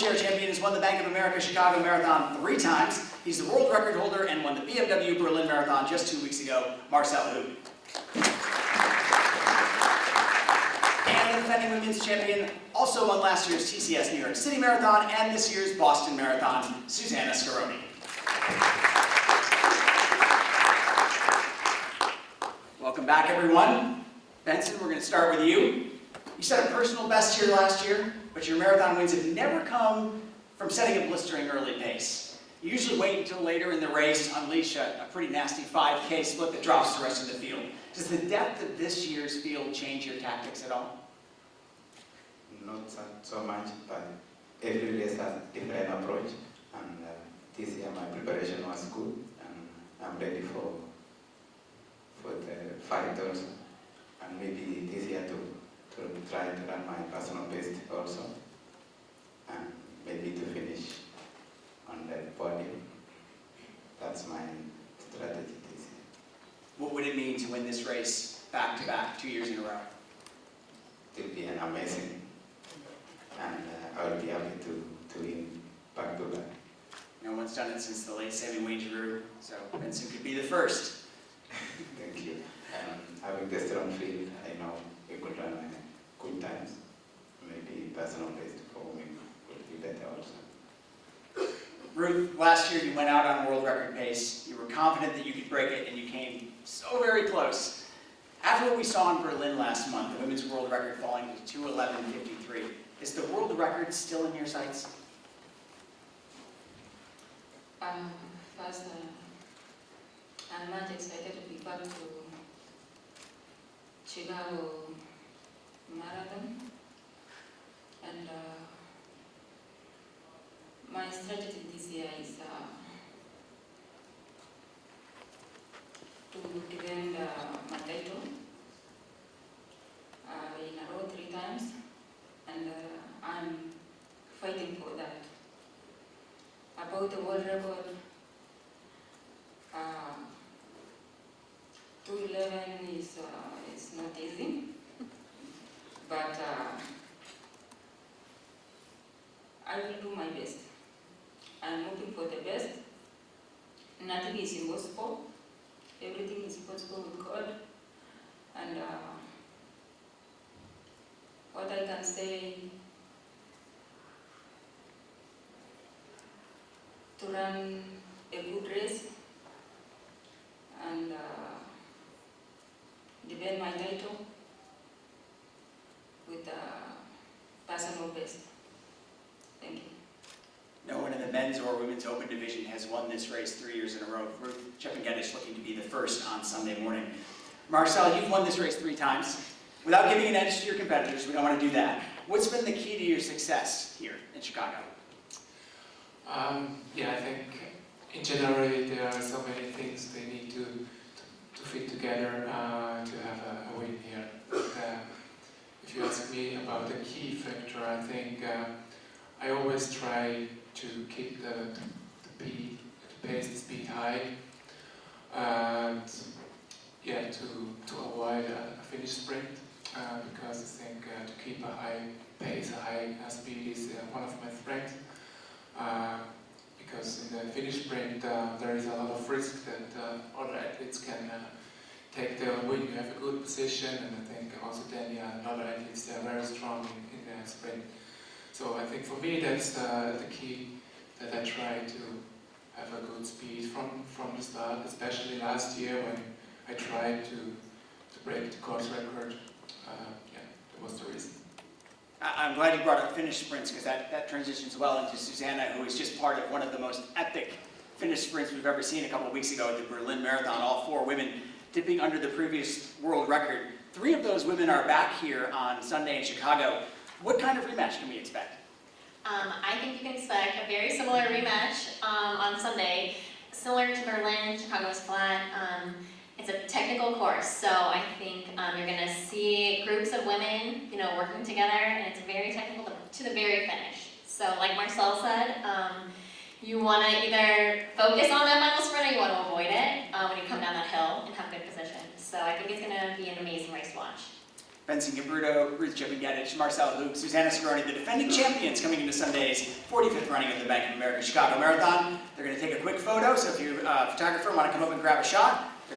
wheelchair champion has won the Bank of America Chicago Marathon 3 times. He's the world record holder and won the BMW Berlin Marathon just 2 weeks ago, Marcel Hug. And the defending women's champion also won last year's TCS New York City Marathon and this year's Boston Marathon, Susanna Scaroni. Welcome back, everyone. Benson, we're going to start with you. You set a personal best here last year, but your marathon wins have never come from setting a blistering early pace. You usually wait until later in the race to unleash a pretty nasty 5K split that drops the rest of the field. Does the depth of this year's field change your tactics at all? Not so much, but every race has a different approach, and this year my preparation was good, and I'm ready for the fight also, and maybe this year to try to run my personal best also, and maybe to finish on the podium. That's my strategy this year. What would it mean to win this race back-to-back 2 years in a row? It will be an amazing, and I will be happy to win back-to-back. No one's done it since the late Sammy Wayne-Giroux, so Benson could be the first. Thank you. Having the strong field, I know we could run good times. Maybe personal best for me would be better also. Ruth, last year you went out on world record pace. You were confident that you could break it, and you came so very close. After what we saw in Berlin last month, the women's world record falling to 2:11:53, is the world record still in your sights? First, I'm not excited to be back to Chicago Marathon, and my strategy this year is to defend my title in a row 3 times, and I'm fighting for that. About the world record, 2:11 is not easy, but I will do my best. I'm looking for the best. Nothing is impossible. Everything is possible with God. And what I can say, to run a good race and defend my title with personal best. Thank you. No one in the men's or women's open division has won this race 3 years in a row. Ruth Chepngetich looking to be the first on Sunday morning. Marcel, you've won this race 3 times. Without giving an edge to your competitors, we don't want to do that. What's been the key to your success here in Chicago? Yeah, I think in general there are so many things they need to fit together to have a win here. But, if you ask me about the key factor, I think I always try to keep the pace, the speed high, and yeah, to avoid a finish sprint, because I think to keep a high pace, a high speed is one of my strengths. Because in the finish sprint there is a lot of risk that other athletes can take the win. You have a good position, and I think also then other athletes, they are very strong in the sprint. So I think for me that's the key, that I try to have a good speed from the start, especially last year when I tried to break the course record. Yeah, that was the reason. I'm glad you brought up finish sprints, because that transitions well into Susanna, who is just part of one of the most epic finish sprints we've ever seen a couple weeks ago at the Berlin Marathon. All 4 women dipping under the previous world record. 3 of those women are back here on Sunday in Chicago. What kind of rematch can we expect? I think you can expect a very similar rematch on Sunday. Similar to Berlin, Chicago was flat. It's a technical course, so I think you're going to see groups of women, working together, and it's very technical to the very finish. So, like Marcel said, you want to either focus on that final sprint or you want to avoid it when you come down that hill and have good position. So I think it's going to be an amazing race to watch. Benson Kipruto, Ruth Chepngetich, Marcel Hug, Susanna Scaroni, the defending champions coming into Sunday's 45th running of the Bank of America Chicago Marathon. They're going to take a quick photo, so if you're a photographer and want to come up and grab a shot,